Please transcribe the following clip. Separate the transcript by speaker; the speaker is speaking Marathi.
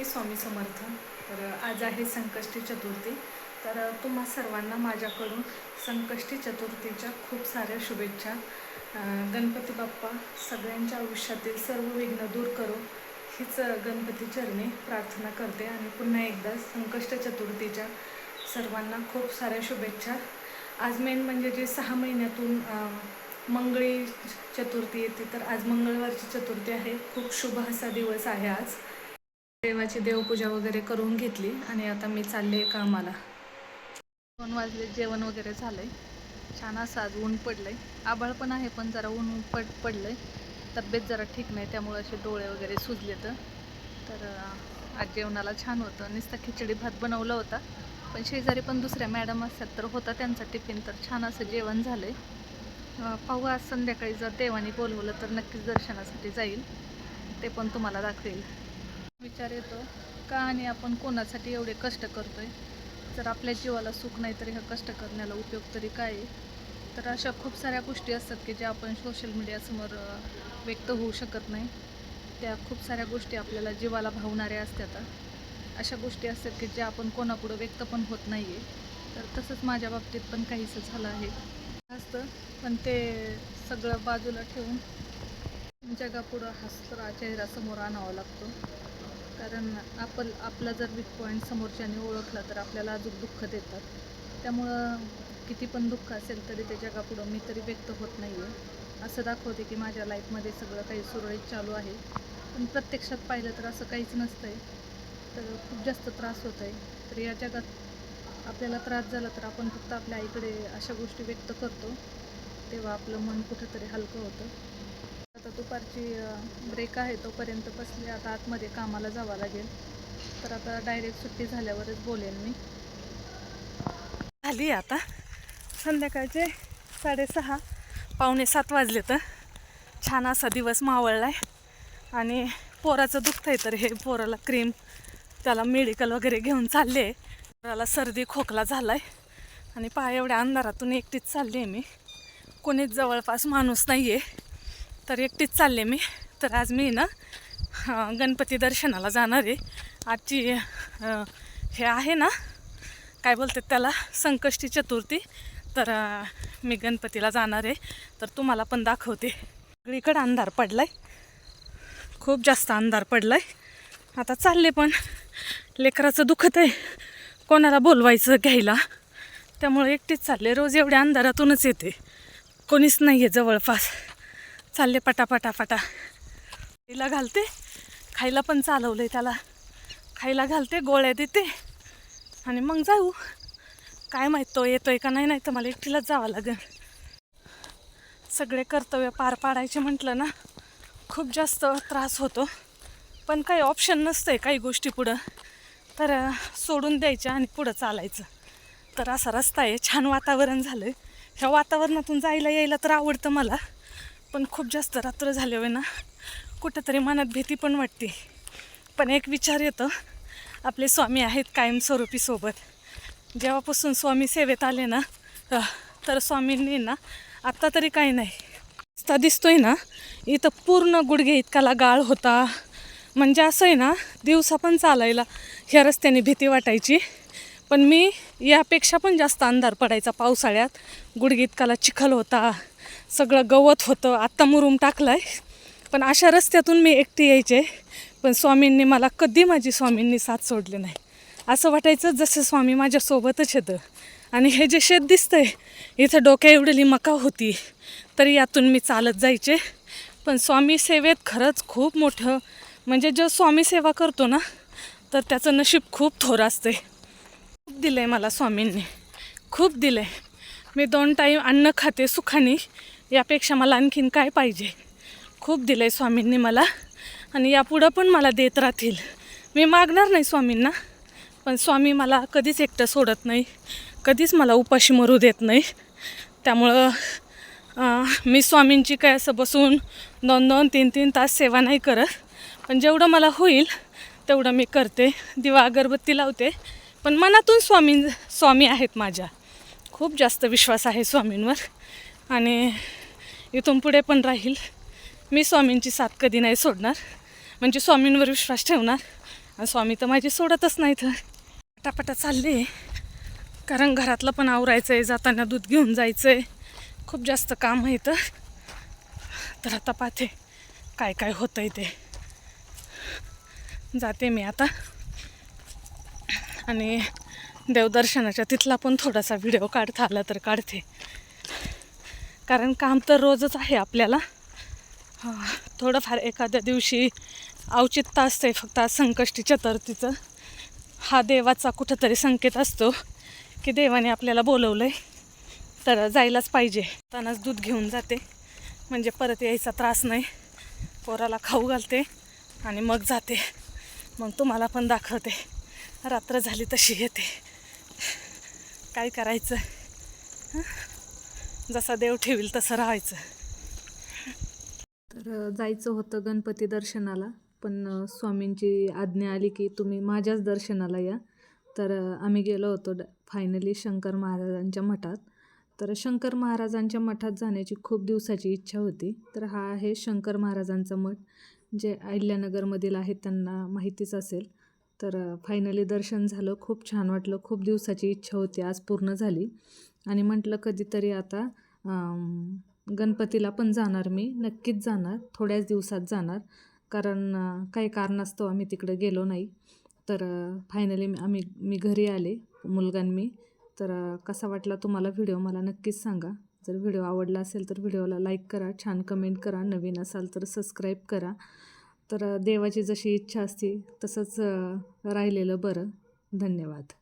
Speaker 1: स्वामी समर्थ. तर आज आहे संकष्टी चतुर्थी. तर तुम्हा सर्वांना माझ्याकडून संकष्टी चतुर्थीच्या खूप साऱ्या शुभेच्छा. गणपती बाप्पा सगळ्यांच्या आयुष्यातील सर्व विघ्न दूर करो हीच गणपती चरणी प्रार्थना करते. आणि पुन्हा एकदा संकष्ट चतुर्थीच्या सर्वांना खूप साऱ्या शुभेच्छा. आज मेन म्हणजे जे 6 महिन्यातून मंगळी चतुर्थी येते, तर आज मंगळवारची चतुर्थी आहे. खूप शुभ असा दिवस आहे आज. देवाची देवपूजा वगैरे करून घेतली आणि आता मी चालले कामाला. 2 वाजले, जेवण वगैरे झालंय. छान असं आज ऊन पडलंय, आभाळ पण आहे पण जरा ऊन पडलंय. तब्येत जरा ठीक नाही त्यामुळे असे डोळे वगैरे सुजलेत. तर आज जेवणाला छान होतं. नुसता खिचडी भात बनवला होता, पण शेजारी पण दुसऱ्या मॅडम असतात तर होता त्यांचा टिफिन. तर छान असं जेवण झालंय. पाहू आज संध्याकाळी जर देवाने बोलवलं तर नक्कीच दर्शनासाठी जाईल, ते पण तुम्हाला दाखवेल. विचार येतो का आणि आपण कोणासाठी एवढे कष्ट करतोय, जर आपल्या जीवाला सुख नाही तर ह्या कष्ट करण्याला उपयोग तरी काय आहे. तर अशा खूप साऱ्या गोष्टी असतात की ज्या आपण सोशल मीडियासमोर व्यक्त होऊ शकत नाही. त्या खूप साऱ्या गोष्टी आपल्याला जीवाला भावणाऱ्या असतात. अशा गोष्टी असतात की ज्या आपण कोणापुढं व्यक्त पण होत नाही आहे. तर तसंच माझ्या बाबतीत पण काहीसं झालं आहे असतं, पण ते सगळं बाजूला ठेवून जगापुढं हसरा चेहरा समोर आणावा लागतो. कारण आपला जर वीक पॉईंट समोरच्याने ओळखला तर आपल्याला अजून दुःख देतात. त्यामुळं किती पण दुःख असेल तरी ते जगापुढं मी तरी व्यक्त होत नाही आहे. असं दाखवते की माझ्या लाईफमध्ये सगळं काही सुरळीत चालू आहे, पण प्रत्यक्षात पाहिलं तर असं काहीच नसतं आहे. तर खूप जास्त त्रास होत आहे. तर या जगात आपल्याला त्रास झाला तर आपण फक्त आपल्या आईकडे अशा गोष्टी व्यक्त करतो, तेव्हा आपलं मन कुठेतरी हलकं होतं. आता दुपारची ब्रेक आहे, तोपर्यंत बसले. आता आतमध्ये कामाला जावं लागेल. तर आता डायरेक्ट सुट्टी झाल्यावरच बोलेन मी. झाली आता संध्याकाळचे 6:30 पावणे 7 वाजले. तर छान असा दिवस मावळलाय आणि पोराचं दुखतंय तर हे पोराला क्रीम, त्याला मेडिकल वगैरे घेऊन चालले. पोराला सर्दी खोकला झालाय आणि पाय एवढ्या अंधारातून एकटीच चालली आहे मी. कोणीच जवळपास माणूस नाही आहे, तर एकटीच चालले मी. तर आज मी ना गणपती दर्शनाला जाणार आहे. आजची हे आहे ना, काय बोलतात त्याला, संकष्टी चतुर्थी. तर मी गणपतीला जाणार आहे, तर तुम्हाला पण दाखवते. सगळीकडे अंधार पडलाय, खूप जास्त अंधार पडलाय. आता चालले, पण लेकराचं दुखत आहे, कोणाला बोलवायचं घ्यायला, त्यामुळे एकटीच चालले. रोज एवढ्या अंधारातूनच येते, कोणीच नाही आहे जवळपास. चालले पटापटापटा. तिला घालते खायला, पण चालवलंय त्याला, खायला घालते, गोळ्या देते आणि मग जाऊ. काय माहीत तो येतोय का नाही, नाही तर मला एकटीलाच जावं लागेल. सगळे कर्तव्य पार पाडायचे म्हटलं ना खूप जास्त त्रास होतो, पण काही ऑप्शन नसतंय काही गोष्टी पुढं. तर सोडून द्यायच्या आणि पुढं चालायचं. तर असा रस्ता आहे, छान वातावरण झालं आहे. ह्या वातावरणातून जायला यायला तर आवडतं मला, पण खूप जास्त रात्र झाल्यावर ना कुठंतरी मनात भीती पण वाटते. पण एक विचार येतो, आपले स्वामी आहेत कायमस्वरूपी सोबत. जेव्हापासून स्वामी सेवेत आले ना, तर स्वामींनी ना आत्ता तरी काही नाही. रस्ता दिसतोय ना इथं पूर्ण गुडघे इतकाला गाळ होता. म्हणजे असं आहे ना, दिवसा पण चालायला ह्या रस्त्याने भीती वाटायची. पण मी यापेक्षा पण जास्त अंधार पडायचा पावसाळ्यात. गुडघे इतकाला चिखल होता, सगळं गवत होतं. आत्ता मुरुम टाकलाय, पण अशा रस्त्यातून मी एकटी यायचे. पण स्वामींनी मला कधी, माझी स्वामींनी साथ सोडली नाही. असं वाटायचं जसं स्वामी माझ्यासोबतच येतं. आणि हे जे शेत दिसतंय, इथं डोक्या एवढली मका होती, तरी यातून मी चालत जायचे. पण स्वामी सेवेत खरंच खूप मोठं, म्हणजे जो स्वामी सेवा करतो ना तर त्याचं नशीब खूप थोर असते. खूप दिलं आहे मला स्वामींनी, खूप दिलं आहे. मी 2 टाईम अन्न खाते सुखाने, यापेक्षा मला आणखीन काय पाहिजे. खूप दिलं आहे स्वामींनी मला, आणि यापुढं पण मला देत राहतील. मी मागणार नाही स्वामींना, पण स्वामी मला कधीच एकटं सोडत नाही, कधीच मला उपाशी मरू देत नाही. त्यामुळं मी स्वामींची काय असं बसून 2-2, 3-3 तास सेवा नाही करत, पण जेवढं मला होईल तेवढं मी करते. दिवा अगरबत्ती लावते, पण मनातून स्वामी आहेत माझ्या. खूप जास्त विश्वास आहे स्वामींवर, आणि इथून पुढे पण राहील. मी स्वामींची साथ कधी नाही सोडणार, म्हणजे स्वामींवर विश्वास ठेवणार आणि स्वामी तर माझी सोडतच नाही तर पटापटा चालले, कारण घरातलं पण आवरायचं आहे, जाताना दूध घेऊन जायचं आहे, खूप जास्त काम आहे इथं. तर आता पाहते काय काय होतं आहे ते. जाते मी आता आणि देवदर्शनाच्या तिथला पण थोडासा व्हिडिओ काढता आला तर काढते, कारण काम तर रोजच आहे आपल्याला. थोडंफार एखाद्या दिवशी औचित्य असते फक्त आज संकष्टी चतुर्थीचं. हा देवाचा कुठंतरी संकेत असतो की देवाने आपल्याला बोलवलं आहे तर जायलाच पाहिजे. त्यांनाच दूध घेऊन जाते म्हणजे परत यायचा त्रास नाही. पोराला खाऊ घालते आणि मग जाते. मग तुम्हाला पण दाखवते. रात्र झाली तशी येते, काय करायचं, जसा देव ठेवील तसं राहायचं. तर जायचं होतं गणपती दर्शनाला, पण स्वामींची आज्ञा आली की तुम्ही माझ्याच दर्शनाला या. तर आम्ही गेलो होतो फायनली शंकर महाराजांच्या मठात. तर शंकर महाराजांच्या मठात जाण्याची खूप दिवसाची इच्छा होती. तर हा आहे शंकर महाराजांचा मठ, जे अहिल्यानगरमधील आहेत, त्यांना माहितीच असेल. तर फायनली दर्शन झालं, खूप छान वाटलं. खूप दिवसाची इच्छा होती, आज पूर्ण झाली. आणि म्हटलं कधीतरी आता गणपतीला पण जाणार, मी नक्कीच जाणार, थोड्याच दिवसात जाणार, कारण काही कारणास्तव आम्ही तिकडे गेलो नाही. तर फायनली मी घरी आले, मुलगा आणि मी. तर कसा वाटला तुम्हाला व्हिडिओ मला नक्कीच सांगा. जर व्हिडिओ आवडला असेल तर व्हिडिओला लाईक करा, छान कमेंट करा, नवीन असाल तर सबस्क्राईब करा. तर देवाची जशी इच्छा असते तसंच राहिलेलं बरं. धन्यवाद.